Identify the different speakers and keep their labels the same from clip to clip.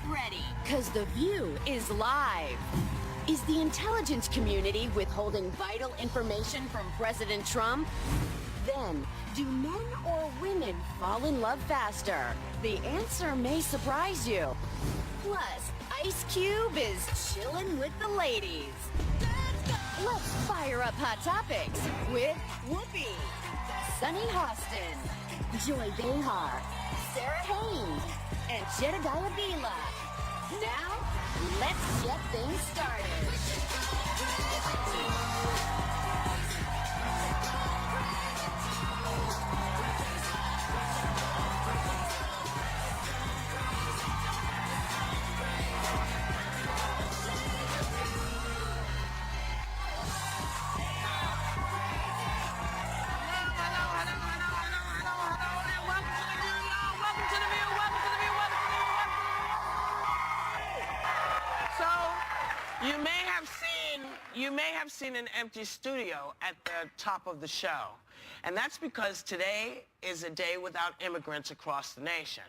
Speaker 1: ready, because The View is live. Is the intelligence community withholding vital information from President Trump? Then, do men or women fall in love faster? The answer may surprise you. Plus, Ice Cube is chilling with the ladies. Let's fire up Hot Topics with Whoopi, Sunny Hostin, Joy Behar, Sarah Haynes, and Jedediah Bila. Now, let's get things started.
Speaker 2: You may have seen an empty studio at the top of the show. And that's because today is a day without immigrants across the nation,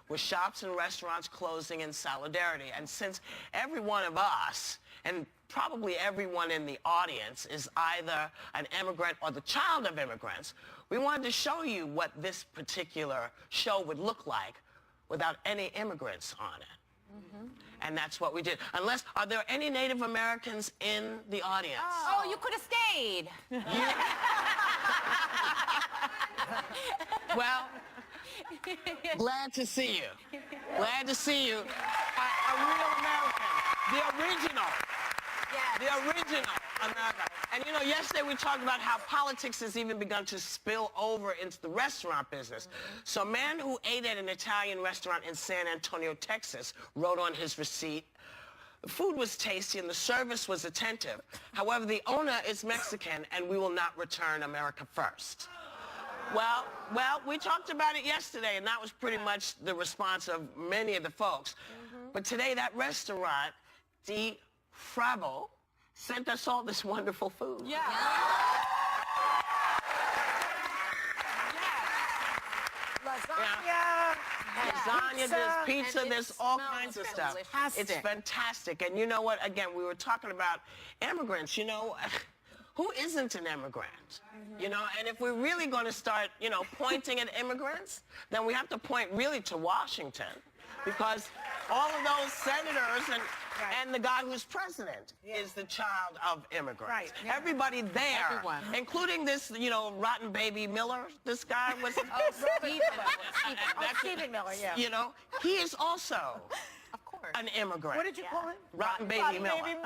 Speaker 2: with shops and restaurants closing in solidarity. And since every one of us, and probably everyone in the audience, is either an immigrant or the child of immigrants, we wanted to show you what this particular show would look like without any immigrants on it. Mm-hmm. And that's what we did. Unless, are there any Native Americans in the audience?
Speaker 3: Oh, you could have stayed.
Speaker 2: Well, glad to see you. Glad to see you. A real American. The original.
Speaker 3: Yes.
Speaker 2: The original America. And you know, yesterday we talked about how politics has even begun to spill over into the restaurant business. Mm-hmm. So a man who ate at an Italian restaurant in San Antonio, Texas, wrote on his receipt, "The food was tasty and the service was attentive. However, the owner is Mexican and we will not return America first." Well, we talked about it yesterday, and that was pretty much the response of many of the folks. Mm-hmm. But today, that restaurant, Di Fravo, sent us all this wonderful food.
Speaker 3: Yeah.
Speaker 2: Lasagna. Lasagna, there's pizza, there's all kinds of stuff. It's fantastic. And you know what? Again, we were talking about immigrants. You know, who isn't an immigrant? Mm-hmm. You know, and if we're really going to start, you know, pointing at immigrants, then we have to point really to Washington, because all of those senators and the guy who's president is the child of immigrants. Right. Yeah. Everybody there, including this, you know, rotten baby Miller, this guy was...
Speaker 3: Stephen Miller, yeah.
Speaker 2: You know, he is also... an immigrant.
Speaker 3: What did you call him?
Speaker 2: Rotten Baby Miller.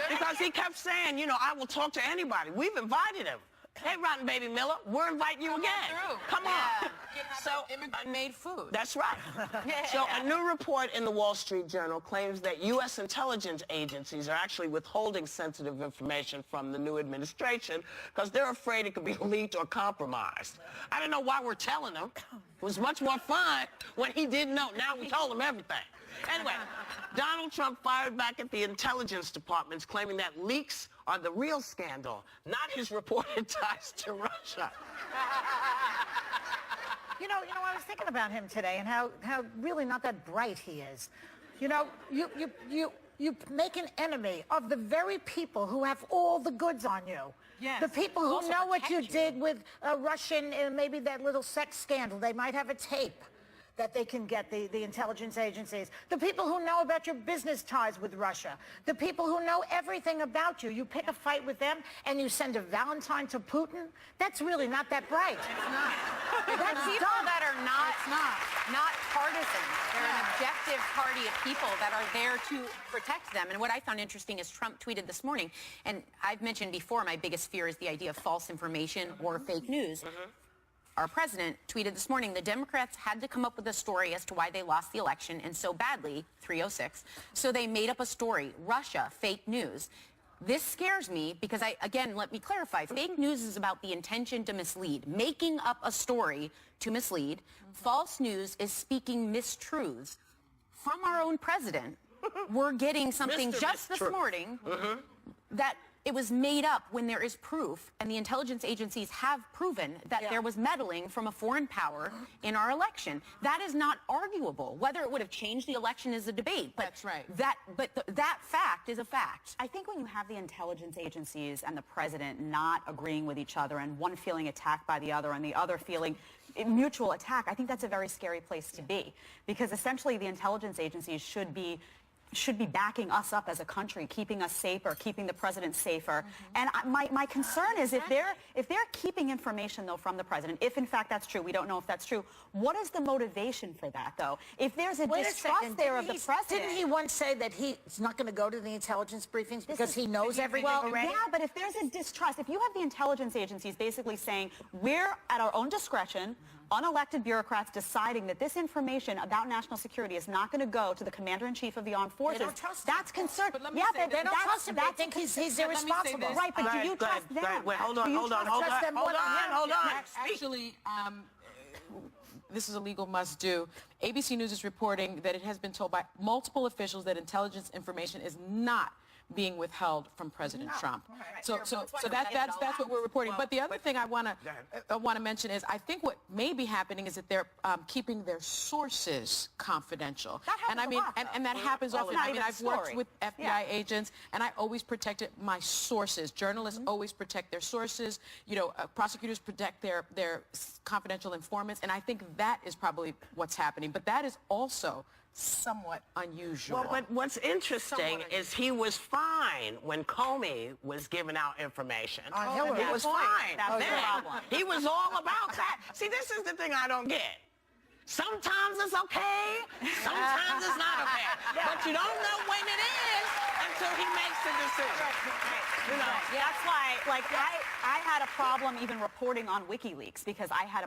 Speaker 2: Because he kept saying, you know, I will talk to anybody. We've invited him. Hey, Rotten Baby Miller, we're inviting you again. Come on. So,
Speaker 3: immigrant-made food.
Speaker 2: That's right. So a new report in the Wall Street Journal claims that U.S. intelligence agencies are actually withholding sensitive information from the new administration because they're afraid it could be leaked or compromised. I don't know why we're telling them. It was much more fun when he didn't know. Now we told him everything. Anyway, Donald Trump fired back at the intelligence departments, claiming that leaks are the real scandal, not his reported ties to Russia.
Speaker 4: You know, I was thinking about him today and how really not that bright he is. You know, you make an enemy of the very people who have all the goods on you.
Speaker 3: Yes.
Speaker 4: The people who know what you did with Russian, maybe that little sex scandal. They might have a tape that they can get, the intelligence agencies. The people who know about your business ties with Russia. The people who know everything about you. You pick a fight with them and you send a Valentine to Putin. That's really not that bright.
Speaker 3: It's not.
Speaker 4: That's
Speaker 3: people
Speaker 4: dumb.
Speaker 3: that are not partisan. They're an objective party of people that are there to protect them. And what I found interesting is Trump tweeted this morning, and I've mentioned before, my biggest fear is the idea of false information or fake news. Our president tweeted this morning, the Democrats had to come up with a story as to why they lost the election, and so badly, 306, so they made up a story, Russia, fake news. This scares me because again, let me clarify, fake news is about the intention to mislead, making up a story to mislead. False news is speaking mistruths. From our own president, we're getting something just this morning that It was made up when there is proof, and the intelligence agencies have proven that there was meddling from a foreign power in our election. That is not arguable. Whether it would have changed the election is a debate. But
Speaker 5: That's right.
Speaker 3: That fact is a fact.
Speaker 6: I think when you have the intelligence agencies and the president not agreeing with each other and one feeling attacked by the other and the other feeling mutual attack, I think that's a very scary place to be, because essentially the intelligence agencies should be backing us up as a country, keeping us safer, keeping the president safer. And my concern is if they're keeping information, though, from the president, if in fact that's true, we don't know if that's true, what is the motivation for that, though? If there's a distrust there of the president...
Speaker 4: Didn't he once say that he's not going to go to the intelligence briefings because he knows everything already?
Speaker 6: Yeah, but if there's a distrust, if you have the intelligence agencies basically saying, we're at our own discretion, unelected bureaucrats deciding that this information about national security is not going to go to the commander-in-chief of the armed forces.
Speaker 4: They don't trust him.
Speaker 6: That's concern.
Speaker 5: But let me say
Speaker 4: They don't trust him. They think he's irresponsible.
Speaker 5: this.
Speaker 6: Right, but
Speaker 2: All
Speaker 6: do
Speaker 2: right,
Speaker 6: you
Speaker 2: go
Speaker 6: trust
Speaker 2: ahead,
Speaker 6: them?
Speaker 2: go ahead. Wait, hold
Speaker 6: Do
Speaker 2: on,
Speaker 6: you
Speaker 2: hold on,
Speaker 6: trust
Speaker 2: hold
Speaker 4: trust
Speaker 2: on,
Speaker 4: them more
Speaker 2: hold
Speaker 4: than
Speaker 2: on,
Speaker 4: him?
Speaker 2: hold on.
Speaker 5: Actually, this is a legal must-do. ABC News is reporting that it has been told by multiple officials that intelligence information is not being withheld from President Trump. So that's what we're reporting. But the other thing I want to mention is I think what may be happening is that they're keeping their sources confidential.
Speaker 6: That happens a lot,
Speaker 5: and that happens often.
Speaker 6: not
Speaker 5: I mean,
Speaker 6: even a
Speaker 5: I've worked
Speaker 6: story.
Speaker 5: with FBI agents, and I always protected my sources. Journalists always protect their sources. You know, prosecutors protect their confidential informants, and I think that is probably what's happening. But that is also somewhat unusual.
Speaker 2: Well, but what's interesting is he was fine when Comey was giving out information.
Speaker 4: Hillary.
Speaker 2: He was fine.
Speaker 6: That's the
Speaker 2: then.
Speaker 6: problem.
Speaker 2: He was all about that. See, this is the thing I don't get. Sometimes it's okay, sometimes it's not okay. But you don't know when it is until he makes the decision. You know?
Speaker 6: That's why, like, I had a problem even reporting on WikiLeaks because I have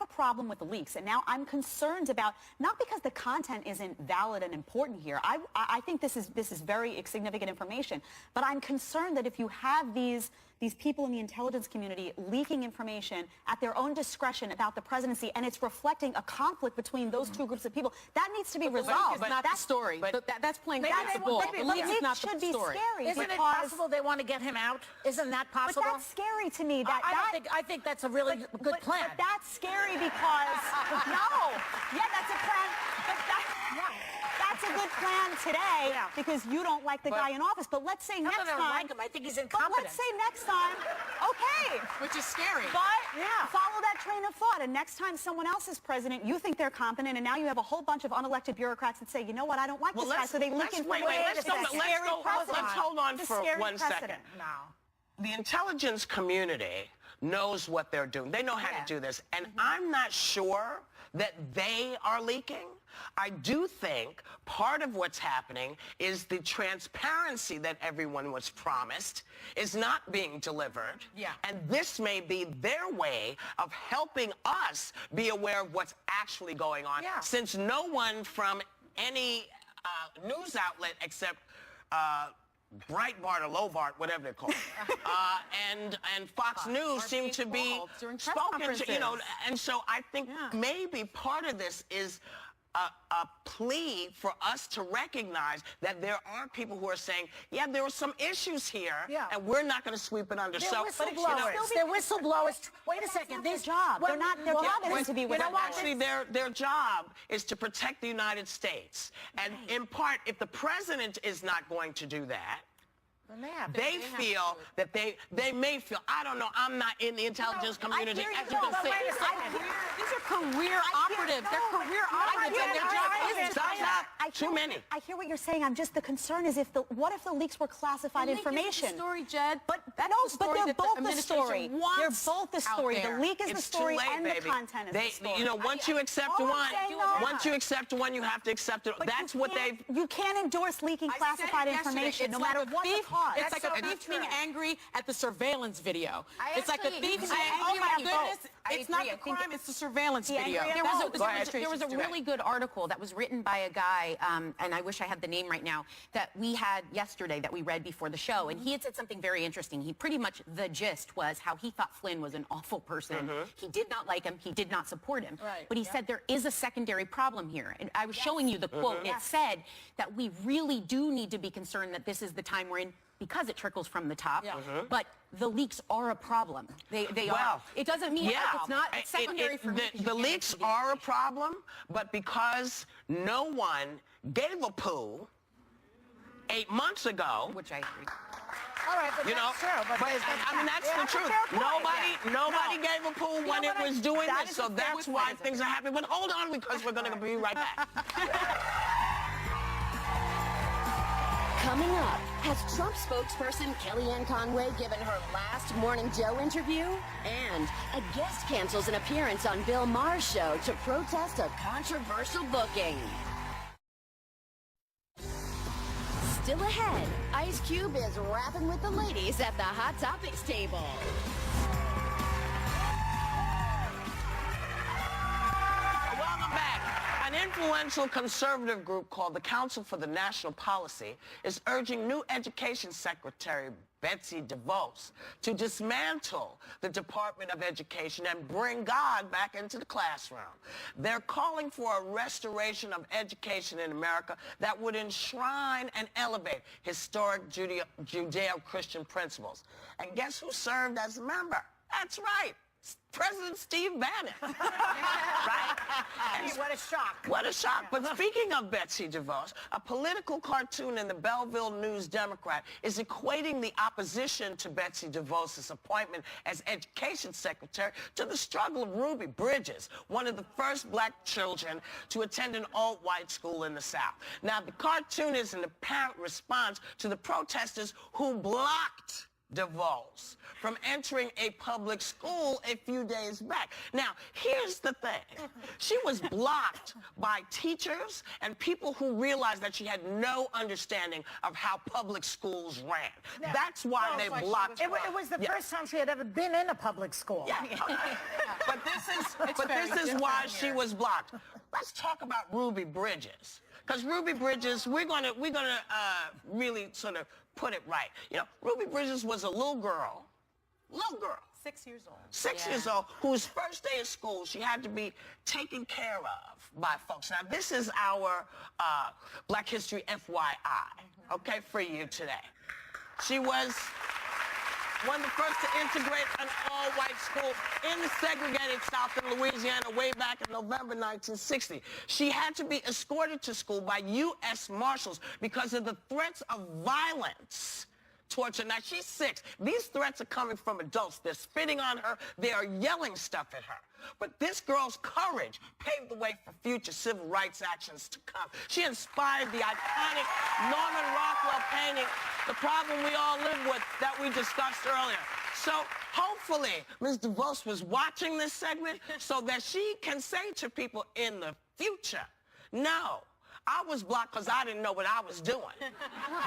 Speaker 6: a problem with the leaks, and now I'm concerned about, not because the content isn't valid and important here. I think this is very significant information, but I'm concerned that if you have these people in the intelligence community leaking information at their own discretion about the presidency, and it's reflecting a conflict between those two groups of people, that needs to be resolved.
Speaker 5: But that's the story. But that's playing basketball.
Speaker 6: But
Speaker 5: The leaks is not
Speaker 6: should
Speaker 5: the
Speaker 6: be
Speaker 5: story.
Speaker 6: scary.
Speaker 4: Isn't it
Speaker 6: because-
Speaker 4: possible they want to get him out? Isn't that possible?
Speaker 6: But that's scary to me.
Speaker 4: I think that's a really good plan.
Speaker 6: But that's scary because that's a plan. But that's a good plan today because you don't like the guy in office. But let's say next
Speaker 4: I don't
Speaker 6: time.
Speaker 4: like him. I think he's
Speaker 6: But
Speaker 4: incompetent.
Speaker 6: let's say next time, okay.
Speaker 5: Which is scary.
Speaker 6: But follow that train of thought. And next time someone else is president, you think they're competent, and now you have a whole bunch of unelected bureaucrats that say, you know what, I don't like this guy, so they leak information.
Speaker 2: Let's hold on for 1 second.
Speaker 6: Precedent.
Speaker 2: The intelligence community knows what they're doing. They know how to do this. And I'm not sure that they are leaking. I do think part of what's happening is the transparency that everyone was promised is not being delivered.
Speaker 5: Yeah.
Speaker 2: And this may be their way of helping us be aware of what's actually going on.
Speaker 4: Yeah.
Speaker 2: Since no one from any news outlet except Breitbart or Lobart, whatever they're called, and Fox News seem to be
Speaker 5: during press
Speaker 2: spoken to,
Speaker 5: conferences.
Speaker 2: and so I think maybe part of this is a plea for us to recognize that there are people who are saying, yeah, there were some issues here, and we're not going to sweep it under.
Speaker 4: They're
Speaker 2: So,
Speaker 4: whistleblowers. They're whistleblowers. Wait a second.
Speaker 6: Their job. They're not. Their job isn't to be with.
Speaker 2: Actually, their job is to protect the United States. And in part, if the president is not going to do that, they feel that they may feel, I don't know, I'm not in the intelligence community. As you can see.
Speaker 5: These are career operatives. They're career operatives, and their job is to protect.
Speaker 2: Too many.
Speaker 6: I hear what you're saying. The concern is what if the leaks were classified information?
Speaker 5: The story, Jed.
Speaker 6: But
Speaker 5: that's
Speaker 6: no,
Speaker 5: the
Speaker 6: but
Speaker 5: story
Speaker 6: they're
Speaker 5: that the
Speaker 6: both the
Speaker 5: administration
Speaker 6: story. They're
Speaker 5: wants
Speaker 6: both the story.
Speaker 5: out there.
Speaker 6: The leak is the
Speaker 2: It's
Speaker 6: story,
Speaker 2: too late,
Speaker 6: and
Speaker 2: baby.
Speaker 6: the content is the story.
Speaker 2: You know, once you accept one, you have to accept it.
Speaker 6: But
Speaker 2: That's
Speaker 6: you
Speaker 2: what
Speaker 6: can't-
Speaker 2: they've.
Speaker 6: You can't endorse leaking classified information, no matter what the cause.
Speaker 5: It's like a thief being angry at the surveillance video.
Speaker 3: I
Speaker 5: It's like a
Speaker 3: actually-
Speaker 5: thief
Speaker 3: I
Speaker 5: saying,
Speaker 3: agree
Speaker 5: oh my
Speaker 3: with you
Speaker 5: goodness,
Speaker 3: both. I
Speaker 5: it's not
Speaker 3: agree.
Speaker 5: the
Speaker 3: I think
Speaker 5: crime, it's the surveillance
Speaker 6: Yeah,
Speaker 5: video.
Speaker 6: Andrea,
Speaker 3: There
Speaker 5: That's
Speaker 3: was,
Speaker 5: what this
Speaker 2: Go ahead.
Speaker 5: administration
Speaker 3: there was
Speaker 5: is
Speaker 3: a
Speaker 5: doing.
Speaker 3: really good article that was written by a guy, and I wish I had the name right now, that we had yesterday that we read before the show. And he had said something very interesting. He pretty much, the gist was how he thought Flynn was an awful person. He did not like him. He did not support him. But he said there is a secondary problem here. And I was showing you the quote. It said that we really do need to be concerned that this is the time we're in because it trickles from the top, but the leaks are a problem. They are.
Speaker 2: Well,
Speaker 3: It doesn't mean it's not
Speaker 2: it-
Speaker 3: secondary for me.
Speaker 2: The leaks are a problem, but because no one gave a poo 8 months ago,
Speaker 3: Which I agree.
Speaker 4: All right, but
Speaker 2: you know,
Speaker 4: that's true. But
Speaker 2: I mean, that's the
Speaker 4: a
Speaker 2: truth.
Speaker 4: fair point.
Speaker 2: Nobody gave a poo when
Speaker 4: know
Speaker 2: it
Speaker 4: what?
Speaker 2: was doing
Speaker 6: That
Speaker 2: this,
Speaker 6: is
Speaker 2: so
Speaker 6: a fair
Speaker 2: that's
Speaker 6: point,
Speaker 2: why
Speaker 6: isn't it?
Speaker 2: things are happening. But hold on, because we're going to be right back.
Speaker 1: Coming up, has Trump spokesperson Kellyanne Conway given her last Morning Joe interview? And a guest cancels an appearance on Bill Maher's show to protest a controversial booking. Still ahead, Ice Cube is rapping with the ladies at the Hot Topics table.
Speaker 2: Welcome back. An influential conservative group called the Council for the National Policy is urging new Education Secretary Betsy DeVos to dismantle the Department of Education and bring God back into the classroom. They're calling for a restoration of education in America that would enshrine and elevate historic Judeo-Christian principles. And guess who served as a member? That's right. President Steve Bannon, right? And
Speaker 4: What a shock.
Speaker 2: what a shock. But speaking of Betsy DeVos, a political cartoon in the Belleville News Democrat is equating the opposition to Betsy DeVos' appointment as education secretary to the struggle of Ruby Bridges, one of the first black children to attend an all-white school in the South. Now, the cartoon is an apparent response to the protesters who blocked DeVos from entering a public school a few days back. Now, here's the thing. She was blocked by teachers and people who realized that she had no understanding of how public schools ran. That's why they blocked her.
Speaker 4: It was the first time she had ever been in a public school.
Speaker 2: Yeah. But this is why she was blocked. Let's talk about Ruby Bridges. Because Ruby Bridges, we're gonna really sort of put it right. You know, Ruby Bridges was a little girl,
Speaker 6: 6 years old.
Speaker 2: 6 years old, whose first day of school she had to be taken care of by folks. Now, this is our Black History FYI, okay, for you today. She was one of the first to integrate an all-white school in the segregated South in Louisiana way back in November 1960. She had to be escorted to school by U.S. Marshals because of the threats of violence towards her. Now, she's 6. These threats are coming from adults. They're spitting on her. They are yelling stuff at her. But this girl's courage paved the way for future civil rights actions to come. She inspired the iconic Norman Rockwell painting, The Problem We All Live With, that we discussed earlier. So hopefully Ms. DeVos was watching this segment so that she can say to people in the future, no, I was blocked because I didn't know what I was doing.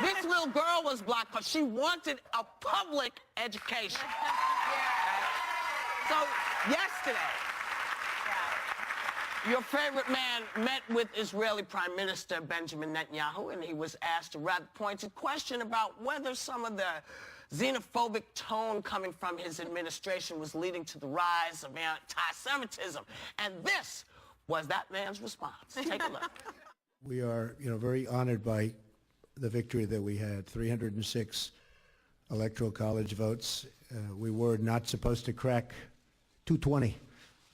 Speaker 2: This little girl was blocked because she wanted a public education. So yesterday, your favorite man met with Israeli Prime Minister Benjamin Netanyahu, and he was asked a rather pointed question about whether some of the xenophobic tone coming from his administration was leading to the rise of anti-Semitism. And this was that man's response. Take a look.
Speaker 7: We are, very honored by the victory that we had, 306 electoral college votes. We were not supposed to crack 220.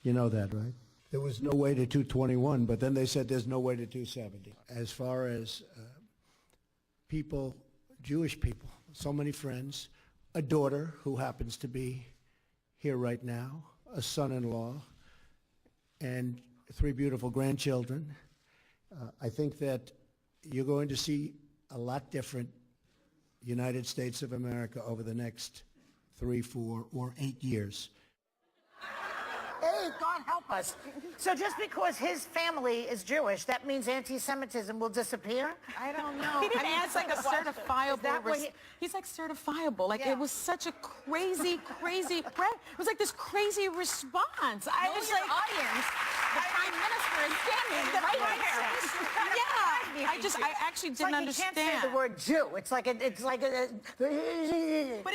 Speaker 7: You know that, right? There was no way to 221, but then they said there's no way to 270. As far as people, Jewish people, so many friends, a daughter who happens to be here right now, a son-in-law, and 3 beautiful grandchildren. I think that you're going to see a lot different United States of America over the next 3, 4, or 8 years.
Speaker 4: Hey, God help us. So just because his family is Jewish, that means anti-Semitism will disappear?
Speaker 5: I don't know.
Speaker 6: He didn't
Speaker 5: It's like a
Speaker 6: answer the question.
Speaker 5: certifiable.
Speaker 4: Is that what
Speaker 5: He's like certifiable. Like
Speaker 4: Yeah.
Speaker 5: it was such a crazy. It was like this crazy response. I was
Speaker 3: your
Speaker 5: like,
Speaker 3: audience, the Prime Minister is standing right here.
Speaker 5: I actually
Speaker 4: It's
Speaker 5: didn't
Speaker 4: like
Speaker 5: understand.
Speaker 4: He can't say the word Jew. It's like a
Speaker 5: But he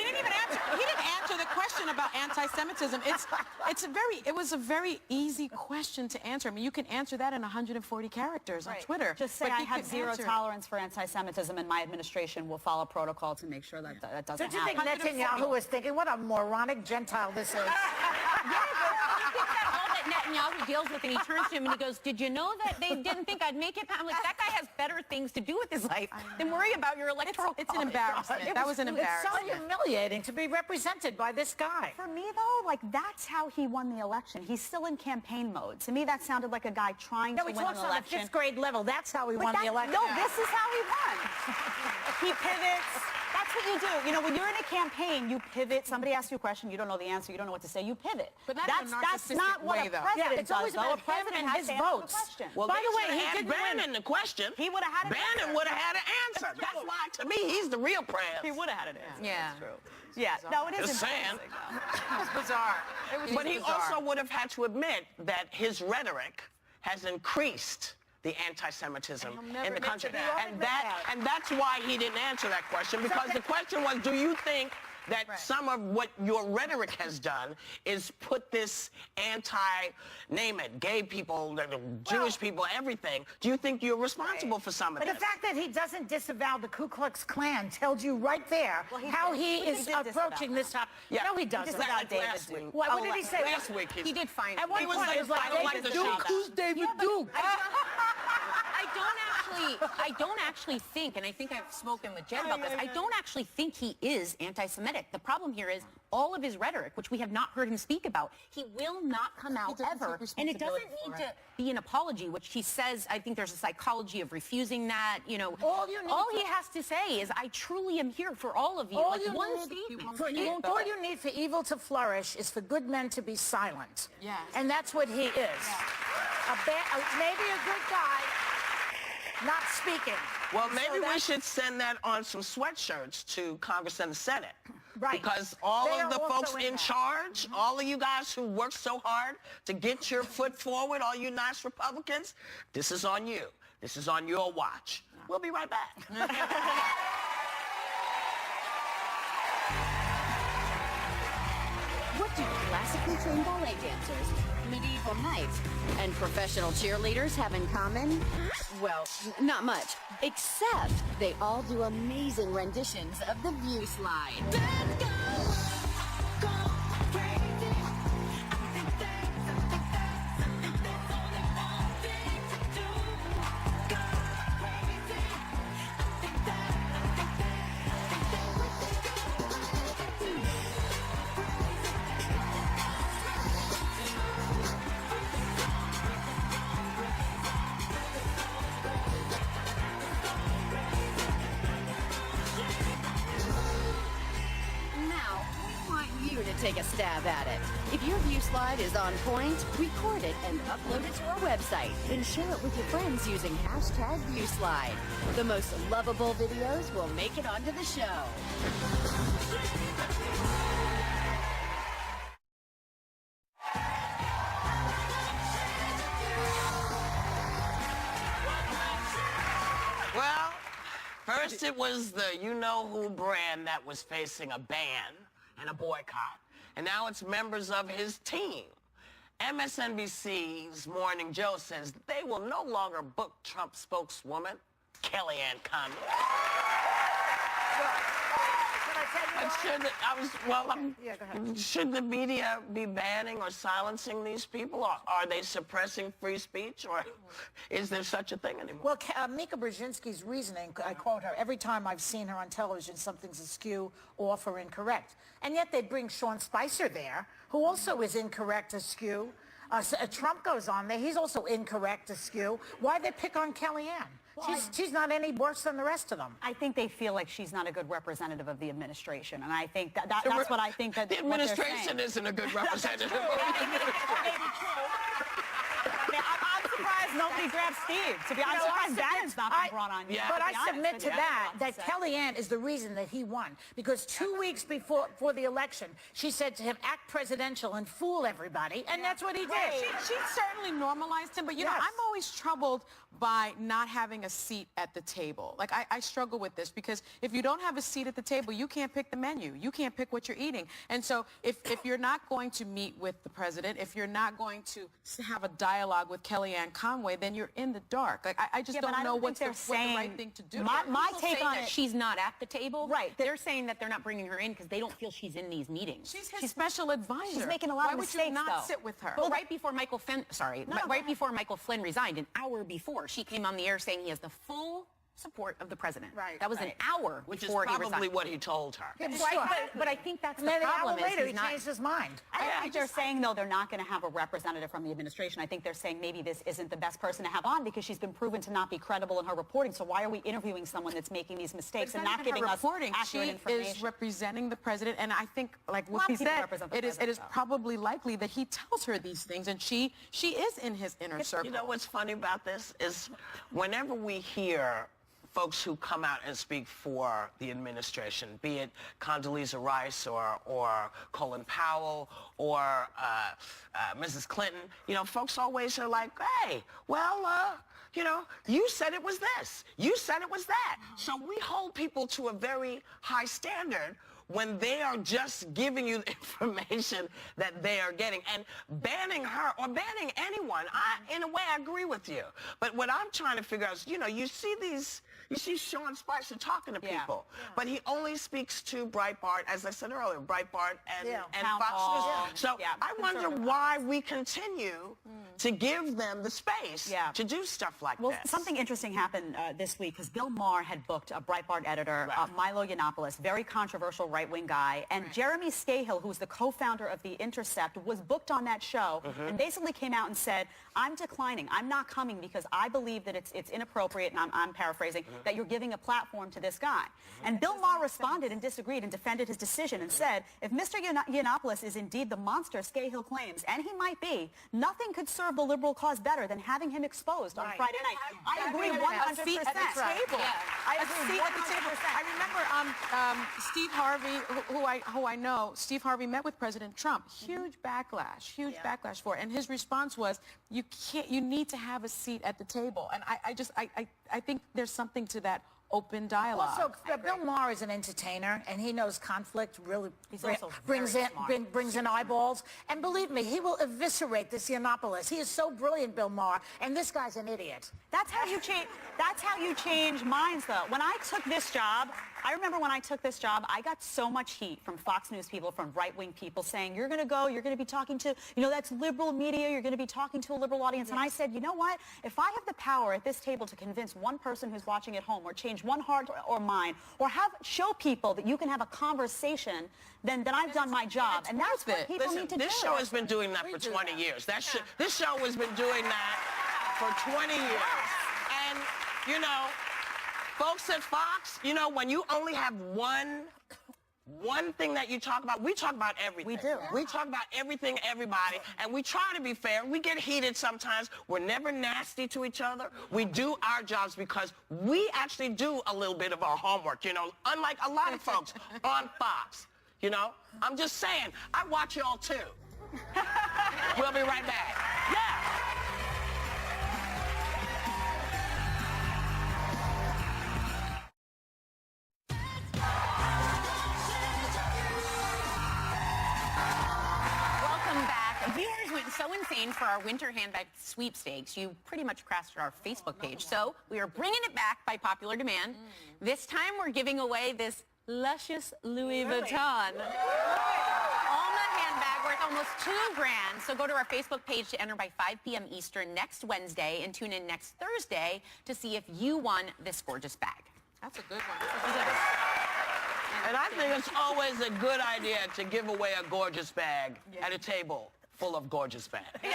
Speaker 5: didn't even answer. He didn't answer the question about anti-Semitism. It was a very easy question to answer. I mean, you can answer that in 140 characters on Twitter.
Speaker 6: Just say
Speaker 5: but
Speaker 6: I
Speaker 5: you
Speaker 6: have
Speaker 5: can
Speaker 6: zero
Speaker 5: answer it.
Speaker 6: tolerance for anti-Semitism, and my administration will follow protocol to make sure that that doesn't
Speaker 4: Don't you think
Speaker 6: happen.
Speaker 4: Netanyahu was thinking, what a moronic Gentile this is?
Speaker 3: All that Netanyahu deals with, and he turns to him and he goes, did you know that they didn't think I'd make it? I'm like, that guy has better things to do with his life than worry about your electoral
Speaker 5: It's an embarrassment. That was an
Speaker 4: It's
Speaker 5: embarrassment.
Speaker 4: so humiliating to be represented by this guy.
Speaker 6: For me, though, like, that's how he won the election. He's still in campaign mode. To me, that sounded like a guy trying
Speaker 4: No,
Speaker 6: to
Speaker 4: he
Speaker 6: win an
Speaker 4: talks on a
Speaker 6: election.
Speaker 4: fifth grade level. That's how he
Speaker 6: But
Speaker 4: won
Speaker 6: that-
Speaker 4: the election.
Speaker 6: No, this is how he won. He pivots. That's what you do. You know, when you're in a campaign, you pivot. Somebody asks you a question, you don't know the answer, you don't know what to say, you pivot.
Speaker 5: But not in a
Speaker 6: that's
Speaker 5: narcissistic
Speaker 6: not what
Speaker 5: way,
Speaker 6: a
Speaker 5: though.
Speaker 6: president
Speaker 4: Yeah, it's always
Speaker 6: does, though.
Speaker 4: about
Speaker 6: A president
Speaker 4: him and
Speaker 6: has
Speaker 4: his
Speaker 6: to answer the
Speaker 4: votes.
Speaker 6: question.
Speaker 2: Well,
Speaker 4: By
Speaker 2: they
Speaker 4: the way,
Speaker 2: should
Speaker 4: he
Speaker 2: have
Speaker 4: didn't win.
Speaker 2: Bannon the question.
Speaker 6: He would have had an
Speaker 2: Bannon
Speaker 6: answer.
Speaker 2: would have had an answer. That's why, to me, he's the real president.
Speaker 6: He would have had an answer.
Speaker 3: Yeah.
Speaker 6: That's true. Yeah, no, it is
Speaker 2: Just saying.
Speaker 6: embarrassing, though.
Speaker 5: It was bizarre. It was
Speaker 2: But he
Speaker 5: bizarre.
Speaker 2: also would have had to admit that his rhetoric has increased the anti-Semitism
Speaker 5: And he'll never
Speaker 2: in the
Speaker 5: admit
Speaker 2: country.
Speaker 5: to that.
Speaker 2: And that's why he didn't answer that question, because the question was, do you think that some of what your rhetoric has done is put this name it, gay people, Jewish people, everything. Do you think you're responsible for some of
Speaker 4: But
Speaker 2: this?
Speaker 4: the fact that he doesn't disavow the Ku Klux Klan tells you right there how he is
Speaker 6: did disavow
Speaker 4: approaching this topic.
Speaker 2: Yeah.
Speaker 4: No, he doesn't.
Speaker 2: Like
Speaker 6: David
Speaker 2: last
Speaker 6: Duke.
Speaker 2: week.
Speaker 4: What did he say?
Speaker 2: Last week
Speaker 3: He did find
Speaker 4: At one
Speaker 2: He was
Speaker 4: point,
Speaker 2: like,
Speaker 4: it was like
Speaker 2: I don't like
Speaker 4: David
Speaker 2: the
Speaker 4: Duke.
Speaker 2: show.
Speaker 4: Who's David Duke?
Speaker 3: I don't actually think, and I think I've spoken with Jen about this, I don't actually think he is anti-Semitic. The problem here is all of his rhetoric, which we have not heard him speak about, he will not come out
Speaker 5: doesn't
Speaker 3: ever.
Speaker 5: take
Speaker 3: And it doesn't
Speaker 5: responsibility
Speaker 3: need
Speaker 5: for
Speaker 3: to
Speaker 5: it.
Speaker 3: be an apology, which he says, I think there's a psychology of refusing that, you know.
Speaker 4: All you need
Speaker 3: he has to say is, I truly am here for all of you.
Speaker 4: All
Speaker 3: like
Speaker 4: you
Speaker 3: one
Speaker 4: need-
Speaker 3: statement.
Speaker 4: all you need for evil to flourish is for good men to be silent.
Speaker 5: Yes.
Speaker 4: And that's what he is. Maybe a good guy, not speaking.
Speaker 2: Well,
Speaker 4: So
Speaker 2: maybe we
Speaker 4: that's-
Speaker 2: should send that on some sweatshirts to Congress and the Senate.
Speaker 4: Right.
Speaker 2: Because all
Speaker 4: They
Speaker 2: of the
Speaker 4: are also
Speaker 2: folks
Speaker 4: in
Speaker 2: in
Speaker 4: that.
Speaker 2: charge, all of you guys who work so hard to get your foot forward, all you nice Republicans, this is on you. This is on your watch. We'll be right back.
Speaker 1: What do classically trained ballet dancers, medieval knights, and professional cheerleaders have in common? Well, not much. Except they all do amazing renditions of the View Slide. Let's go! Now, we want you to take a stab at it. If your View Slide is on point, record it and upload it to our website. Then share it with your friends using hashtag ViewSlide. The most lovable videos will make it onto the show.
Speaker 2: Well, first it was the you-know-who brand that was facing a ban and a boycott. And now it's members of his team. MSNBC's Morning Joe says they will no longer book Trump spokeswoman Kellyanne Conway.
Speaker 4: Can I tell you why?
Speaker 2: Should the media be banning or silencing these people? Or are they suppressing free speech? Or is there such a thing anymore?
Speaker 4: Well, Mika Brzezinski's reasoning, I quote her, every time I've seen her on television, something's askew, off, or incorrect. And yet they bring Sean Spicer there, who also is incorrect, askew. Trump goes on there. He's also incorrect, askew. Why they pick on Kellyanne? She's not any worse than the rest of them.
Speaker 6: I think they feel like she's not a good representative of the administration, and I think that's what I think that
Speaker 2: The
Speaker 6: what they're
Speaker 2: administration
Speaker 6: saying.
Speaker 2: isn't a good representative.
Speaker 6: I mean, I'm surprised nobody grabbed Steve. To be honest, I'm surprised Bannon's not been brought on yet.
Speaker 4: But
Speaker 6: to be
Speaker 4: I
Speaker 6: honest
Speaker 4: submit
Speaker 6: with
Speaker 4: to
Speaker 6: you.
Speaker 4: that Kellyanne is the reason that he won. Because 2 weeks before the election, she said to him, act presidential and fool everybody. And that's what he did.
Speaker 5: She certainly normalized him, but you know,
Speaker 4: Yes.
Speaker 5: I'm always troubled by not having a seat at the table. Like, I struggle with this because if you don't have a seat at the table, you can't pick the menu. You can't pick what you're eating. And so if you're not going to meet with the president, if you're not going to have a dialogue with Kellyanne Conway, then you're in the dark. Like, I just don't know what's the right thing to do.
Speaker 6: My
Speaker 3: People
Speaker 6: take
Speaker 3: say
Speaker 6: on
Speaker 3: that
Speaker 6: it.
Speaker 3: she's not at the table.
Speaker 6: Right.
Speaker 3: They're saying that they're not bringing her in because they don't feel she's in these meetings.
Speaker 5: She's his special advisor.
Speaker 6: She's making a lot
Speaker 5: Why
Speaker 6: of
Speaker 5: would
Speaker 6: mistakes,
Speaker 5: you not
Speaker 6: though.
Speaker 5: sit with her?
Speaker 3: Well, right before Michael Flynn,
Speaker 6: go
Speaker 3: before Michael Flynn resigned, an hour before, she came on the air saying he has the full support of the president.
Speaker 4: Right.
Speaker 3: That was an hour
Speaker 2: Which is
Speaker 3: before he
Speaker 2: probably
Speaker 3: resigned.
Speaker 2: what he told her.
Speaker 3: But I think that's
Speaker 4: And
Speaker 3: the
Speaker 4: then an hour
Speaker 3: problem.
Speaker 4: later,
Speaker 3: is
Speaker 4: he
Speaker 3: he's not,
Speaker 4: changed his mind.
Speaker 6: I don't think they're saying, though, they're not going to have a representative from the administration. I think they're saying maybe this isn't the best person to have on because she's been proven to not be credible in her reporting. So why are we interviewing someone that's making these mistakes and not giving us
Speaker 5: reporting?
Speaker 6: accurate
Speaker 5: She
Speaker 6: information?
Speaker 5: is representing the president, and I think, like
Speaker 6: lot
Speaker 5: Whoopi
Speaker 6: of people
Speaker 5: said,
Speaker 6: represent the
Speaker 5: it is
Speaker 6: president, though.
Speaker 5: probably likely that he tells her these things, and she is in his inner circle.
Speaker 2: You know what's funny about this is whenever we hear folks who come out and speak for the administration, be it Condoleezza Rice or Colin Powell or Mrs. Clinton, you know, folks always are like, hey, well, you know, you said it was this. You said it was that. So we hold people to a very high standard when they are just giving you the information that they are getting. And banning her or banning anyone, in a way, I agree with you. But what I'm trying to figure out is, you know, you see Sean Spicer talking to people, but he only speaks to Breitbart, as I said earlier, Breitbart and
Speaker 6: Town
Speaker 2: Fox
Speaker 6: Hall.
Speaker 2: News. So I wonder why we continue to give them the space to do stuff like
Speaker 6: Well,
Speaker 2: this.
Speaker 6: something interesting happened this week because Bill Maher had booked a Breitbart editor, Milo Yiannopoulos, very controversial right-wing guy, and Jeremy Scahill, who's the co-founder of The Intercept, was booked on that show and basically came out and said, I'm declining. I'm not coming because I believe that it's inappropriate, and I'm paraphrasing, that you're giving a platform to this guy. And Bill Maher responded and disagreed and defended his decision and said, if Mr. Yiannopoulos is indeed the monster Scahill claims, and he might be, nothing could serve the liberal cause better than having him exposed on Friday night. I agree 100%.
Speaker 5: A seat at the table.
Speaker 6: I
Speaker 5: A
Speaker 6: agree
Speaker 5: seat at the table.
Speaker 6: 100%.
Speaker 5: I remember Steve Harvey, who I know, Steve Harvey met with President Trump. Huge backlash for it. And his response was, you need to have a seat at the table. And I think there's something to that open dialogue.
Speaker 4: Also, Bill Maher is an entertainer, and he knows conflict really
Speaker 6: also
Speaker 4: brings
Speaker 6: very
Speaker 4: in brings in eyeballs. And believe me, he will eviscerate this Yiannopoulos. He is so brilliant, Bill Maher, and this guy's an idiot.
Speaker 6: That's how you change. That's how you change minds, though. When I took this job, I remember when I took this job, I got so much heat from Fox News people, from right-wing people saying, you're going to go, you're going to be talking to, you know, that's liberal media, you're going to be talking to a liberal audience. And I said, you know what? If I have the power at this table to convince one person who's watching at home or change one heart or mind or show people that you can have a conversation, then I've done my job. And that's what people need to do.
Speaker 2: This show has been doing that for 20 years. This show has been doing that for 20 years. And, you know, folks at Fox, you know, when you only have one thing that you talk about, we talk about everything.
Speaker 6: We do.
Speaker 2: We talk about everything, everybody, and we try to be fair. We get heated sometimes. We're never nasty to each other. We do our jobs because we actually do a little bit of our homework, you know, unlike a lot of folks on Fox. You know, I'm just saying, I watch y'all too. We'll be right back. Yeah.
Speaker 3: Welcome back. Viewers went so insane for our winter handbag sweepstakes, you pretty much crashed our Facebook page. So we are bringing it back by popular demand. This time we're giving away this luscious Louis Vuitton Alma handbag worth almost $2,000. So go to our Facebook page to enter by 5 p.m. Eastern next Wednesday and tune in next Thursday to see if you won this gorgeous bag.
Speaker 5: That's a good one.
Speaker 2: And I think it's always a good idea to give away a gorgeous bag at a table full of gorgeous bags. Hey,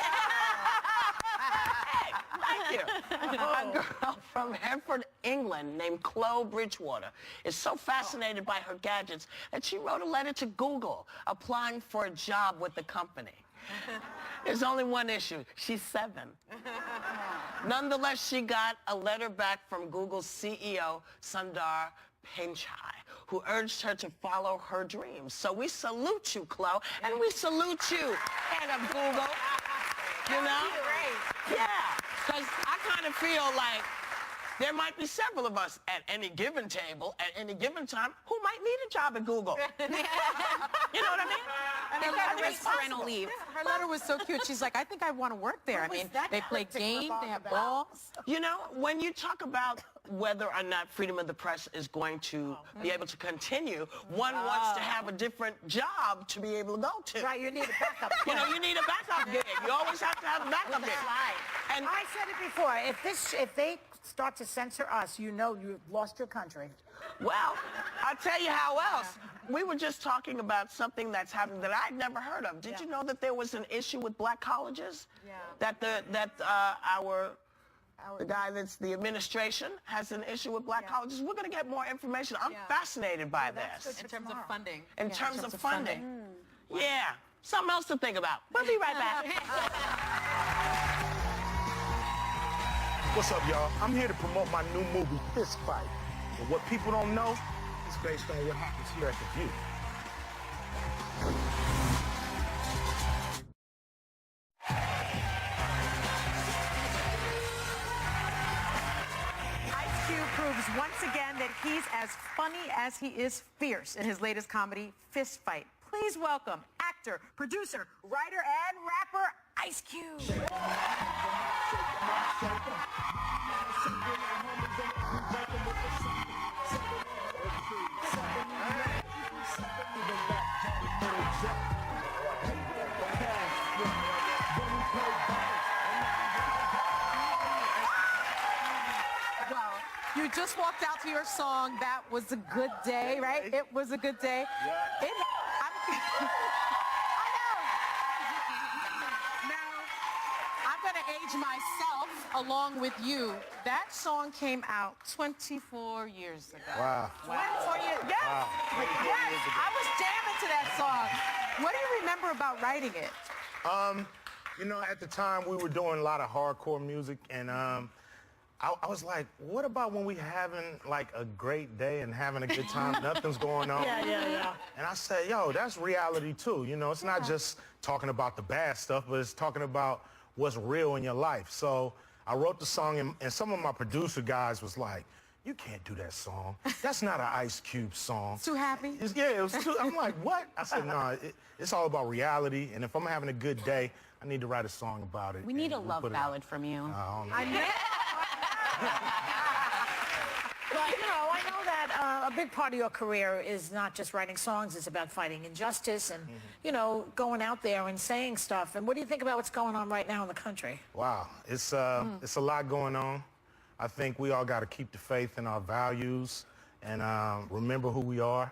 Speaker 2: thank you. A girl from Hereford, England, named Chloe Bridgewater, is so fascinated by her gadgets that she wrote a letter to Google applying for a job with the company. There's only one issue. She's 7. Nonetheless, she got a letter back from Google's CEO, Sundar Pichai, who urged her to follow her dreams. So we salute you, Chloe, and we salute you, head of Google. You know? Yeah, because I kind of feel like there might be several of us at any given table, at any given time, who might need a job at Google. You know what I mean?
Speaker 3: And they got to raise parental leave.
Speaker 5: Her letter was so cute. She's like, I think I want to work there. I mean, they play games, they have balls.
Speaker 2: You know, when you talk about whether or not freedom of the press is going to be able to continue, one wants to have a different job to be able to go to.
Speaker 4: Right, you need a backup.
Speaker 2: You know, you need a backup gig. You always have to have a backup gig. And
Speaker 4: I said it before. If they start to censor us, you know you've lost your country.
Speaker 2: well, I'll tell you how else. We were just talking about something that's happening that I'd never heard of. Did you know that there was an issue with black colleges? Yeah. That the guy that's the administration has an issue with black colleges. We're going to get more information. I'm fascinated by this.
Speaker 5: In terms of funding.
Speaker 2: In terms of funding. Yeah. Something else to think about. We'll be right back.
Speaker 8: What's up, y'all? I'm here to promote my new movie, Fist Fight. But what people don't know is based on what happens here at The View.
Speaker 9: Ice Cube proves once again that he's as funny as he is fierce in his latest comedy, Fist Fight. Please welcome actor, producer, writer, and rapper, Ice Cube.
Speaker 5: You just walked out to your song, That Was a Good Day, right? It was a good day.
Speaker 8: Yeah.
Speaker 5: I'm going to age myself along with you. That song came out 24 years ago.
Speaker 8: Wow.
Speaker 9: 24 years. Yes.
Speaker 8: Wow.
Speaker 9: Yes. I was jamming to that song.
Speaker 5: What do you remember about writing it?
Speaker 8: You know, at the time we were doing a lot of hardcore music, and I was like, what about when we having like a great day and having a good time, nothing's going on?
Speaker 4: Yeah.
Speaker 8: And I said, yo, that's reality too. You know, it's not just talking about the bad stuff, but it's talking about what's real in your life. So I wrote the song, and some of my producer guys was like, you can't do that song. That's not an Ice Cube song.
Speaker 5: Too happy?
Speaker 8: It was too, I'm like, what? I said, no, it's all about reality, and if I'm having a good day, I need to write a song about it.
Speaker 3: We need a
Speaker 8: and
Speaker 3: love
Speaker 8: put it
Speaker 3: ballad
Speaker 8: out.
Speaker 3: from you.
Speaker 4: But, you know, I know that a big part of your career is not just writing songs, it's about fighting injustice and, you know, going out there and saying stuff. And what do you think about what's going on right now in the country?
Speaker 8: Wow, it's a lot going on. I think we all got to keep the faith in our values and remember who we are.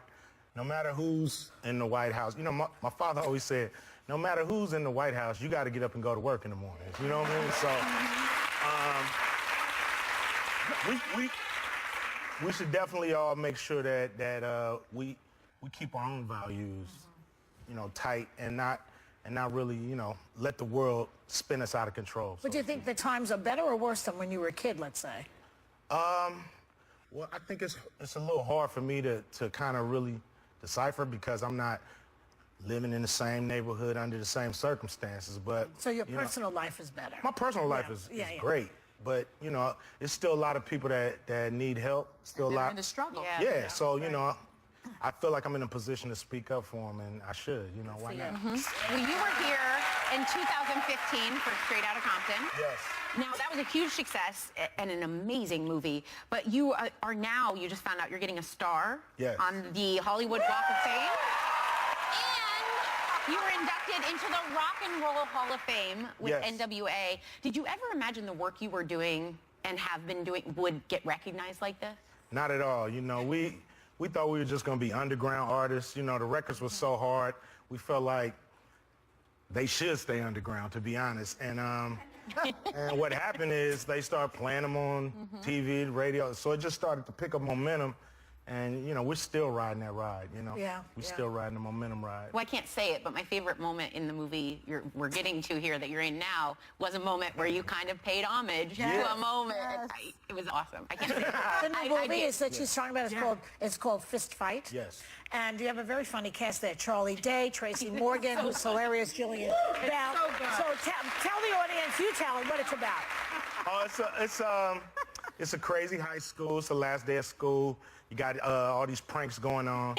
Speaker 8: No matter who's in the White House. You know, my father always said, no matter who's in the White House, you got to get up and go to work in the mornings. You know what I mean? So we should definitely all make sure that we keep our own values, you know, tight and not really, you know, let the world spin us out of control.
Speaker 4: But do you think the times are better or worse than when you were a kid, let's say?
Speaker 8: Well, I think it's a little hard for me to kind of really decipher because I'm not living in the same neighborhood under the same circumstances. But
Speaker 4: So your personal life is better?
Speaker 8: My personal life is great. But, you know, there's still a lot of people that need help. Still a lot
Speaker 5: in the struggle.
Speaker 8: Yeah, so, you know, I feel like I'm in a position to speak up for them, and I should, you know, why not?
Speaker 3: Well, you were here in 2015 for Straight Outta Compton.
Speaker 8: Yes.
Speaker 3: Now, that was a huge success and an amazing movie, but you are now, you just found out you're getting a star on the Hollywood Walk of Fame. And you were inducted into the Rock and Roll Hall of Fame with NWA. Did you ever imagine the work you were doing and have been doing would get recognized like this?
Speaker 8: Not at all. You know, we thought we were just going to be underground artists. You know, the records were so hard. We felt like they should stay underground, to be honest. And and what happened is they started playing them on TV, radio. So it just started to pick up momentum. And, you know, we're still riding that ride, you know?
Speaker 4: Yeah,
Speaker 8: We're
Speaker 4: yeah.
Speaker 8: still riding the momentum ride.
Speaker 3: Well, I can't say it, but my favorite moment in the movie we're getting to here that you're in now was a moment where you kind of paid homage to a moment. It was awesome. I can't say it.
Speaker 4: The new movie is that she's talking about it's called Fist Fight.
Speaker 8: Yes.
Speaker 4: And you have a very funny cast there. Charlie Day, Tracy Morgan, who's hilarious, Jillian Bell. So tell the audience, you tell them what it's about.
Speaker 8: Oh, it's a crazy high school. It's the last day of school. You got all these pranks going on,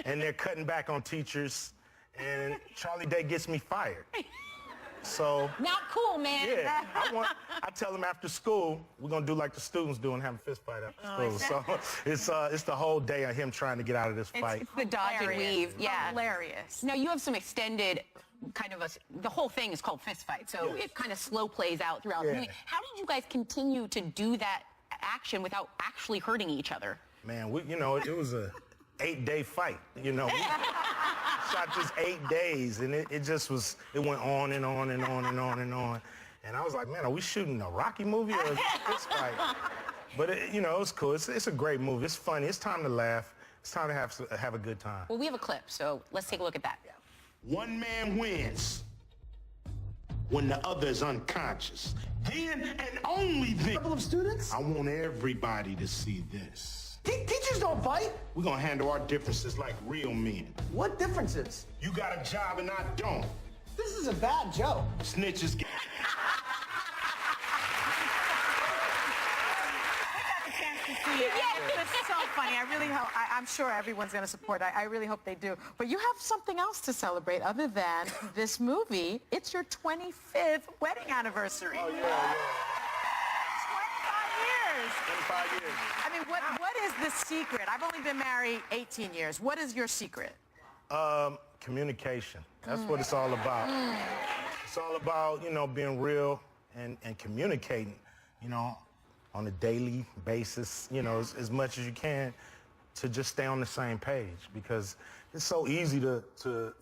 Speaker 8: and they're cutting back on teachers, and Charlie Day gets me fired. So
Speaker 3: Not cool, man.
Speaker 8: yeah, I tell them after school we're gonna do like the students do and have a fist fight after school. So it's the whole day of him trying to get out of this fight.
Speaker 3: It's the dodge and weave. Yeah.
Speaker 9: Hilarious.
Speaker 3: Now you have some extended kind of the whole thing is called Fist Fight, so it kind of slow plays out throughout the movie. How did you guys continue to do that action without actually hurting each other?
Speaker 8: Man, you know, it was a 8-day fight. You know, we shot just 8 days, and it just was. It went on and on and on and on and on. And I was like, man, are we shooting a Rocky movie or is it this fight? But you know, it was cool. It's a great movie. It's funny. It's time to laugh. It's time to have a good time.
Speaker 3: Well, we have a clip, so let's take a look at that.
Speaker 10: One man wins when the other is unconscious. Then and only then.
Speaker 11: Couple of students?
Speaker 10: I want everybody to see this.
Speaker 11: Teachers don't fight.
Speaker 10: We're gonna handle our differences like real men.
Speaker 11: What differences?
Speaker 10: You got a job and I don't.
Speaker 11: This is a bad joke.
Speaker 10: Snitches get...
Speaker 9: It's so funny. I really hope, I'm sure everyone's going to support it. I really hope they do. But you have something else to celebrate other than this movie. It's your 25th wedding anniversary.
Speaker 8: Oh, yeah.
Speaker 9: 25 years.
Speaker 8: 25 years.
Speaker 9: I mean, what is the secret? I've only been married 18 years. What is your secret?
Speaker 8: Communication. That's what it's all about. It's all about, you know, being real and communicating, you know, on a daily basis, you know, as much as you can to just stay on the same page, because it's so easy for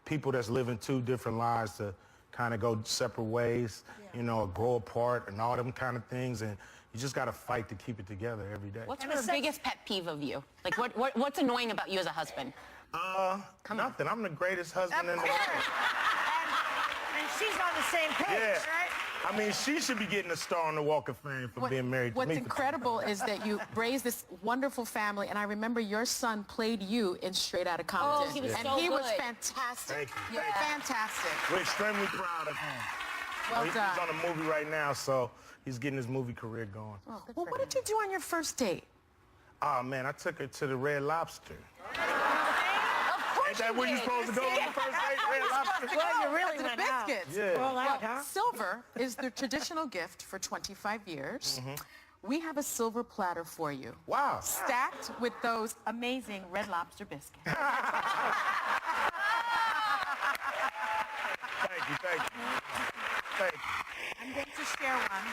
Speaker 8: people that's living two different lives to kind of go separate ways, you know, or grow apart and all them kind of things, and you just got to fight to keep it together every day.
Speaker 3: What's your biggest pet peeve of you? Like, what's annoying about you as a husband?
Speaker 8: Nothing. I'm the greatest husband in the world.
Speaker 4: And she's on the same page,
Speaker 8: Yeah.
Speaker 4: right?
Speaker 8: I mean, she should be getting a star on the Walk of Fame for being married to me.
Speaker 5: What's incredible is that you raised this wonderful family, and I remember your son played you in Straight Outta Compton.
Speaker 3: Oh, he was
Speaker 5: and
Speaker 3: so
Speaker 5: he was
Speaker 3: good.
Speaker 5: fantastic.
Speaker 8: Thank you.
Speaker 5: Fantastic.
Speaker 8: We're extremely proud of him.
Speaker 5: Well
Speaker 8: He's
Speaker 5: done.
Speaker 8: on a movie right now, so he's getting his movie career going.
Speaker 5: Well, what did you do on your first date?
Speaker 8: Oh, man, I took her to the Red Lobster.
Speaker 3: Of
Speaker 8: Ain't that where you supposed to go on the first date, Red Lobster?
Speaker 4: Well, you really
Speaker 5: To the
Speaker 4: went out.
Speaker 5: biscuits.
Speaker 8: Yeah.
Speaker 4: All out, huh?
Speaker 5: Silver is the traditional gift for 25 years. We have a silver platter for you.
Speaker 8: Wow.
Speaker 5: Stacked with those amazing Red Lobster biscuits.
Speaker 8: Thank you. Thank you.
Speaker 9: I'm going to share one.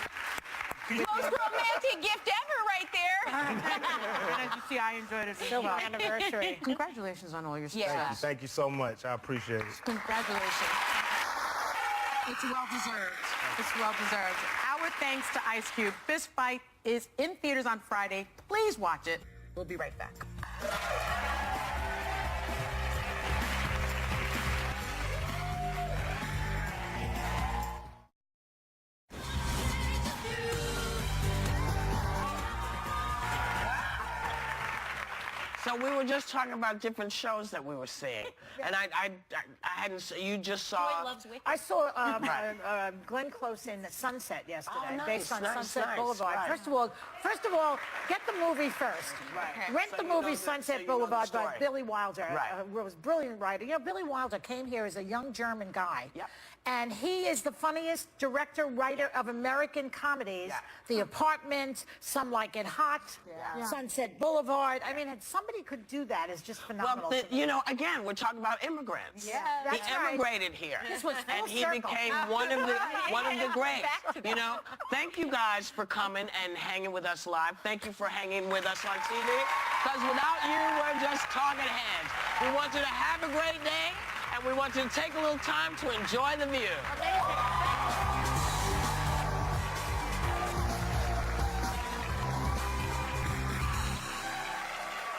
Speaker 3: Most romantic gift ever right there.
Speaker 9: And as you see, I enjoyed it as
Speaker 4: Silver
Speaker 9: well.
Speaker 4: anniversary.
Speaker 5: Congratulations on all your success.
Speaker 3: Yeah.
Speaker 8: Thank you so much. I appreciate it.
Speaker 5: Congratulations. It's well deserved.
Speaker 9: It's well deserved. Our thanks to Ice Cube. Fist Fight is in theaters on Friday. Please watch it. We'll be right back.
Speaker 2: So we were just talking about different shows that we were seeing, and I hadn't. You just saw.
Speaker 4: I saw Glenn Close in Sunset yesterday,
Speaker 2: Oh, nice,
Speaker 4: based on
Speaker 2: nice,
Speaker 4: Sunset
Speaker 2: nice,
Speaker 4: Boulevard.
Speaker 2: right.
Speaker 4: First of all, get the movie first.
Speaker 2: Right.
Speaker 4: Rent
Speaker 2: So
Speaker 4: the
Speaker 2: you know
Speaker 4: movie
Speaker 2: the- so
Speaker 4: Sunset
Speaker 2: you know the
Speaker 4: Boulevard by
Speaker 2: story.
Speaker 4: Billy Wilder,
Speaker 2: Right.
Speaker 4: who was a brilliant writer. You know, Billy Wilder came here as a young German guy.
Speaker 2: Yep.
Speaker 4: And he is the funniest director, writer of American comedies.
Speaker 2: Yeah.
Speaker 4: The Apartment, Some Like It Hot, Sunset Boulevard. I mean, somebody could do that is just phenomenal.
Speaker 2: Well, you know, again, we're talking about immigrants.
Speaker 4: Yeah,
Speaker 2: He
Speaker 4: that's right.
Speaker 2: immigrated here.
Speaker 4: This was full
Speaker 2: and he
Speaker 4: circle.
Speaker 2: became one of the greats. You know, thank you guys for coming and hanging with us live. Thank you for hanging with us on TV. Because without you, we're just talking heads. We want you to have a great day, and we want you to take a little time to enjoy the view.
Speaker 4: Amazing.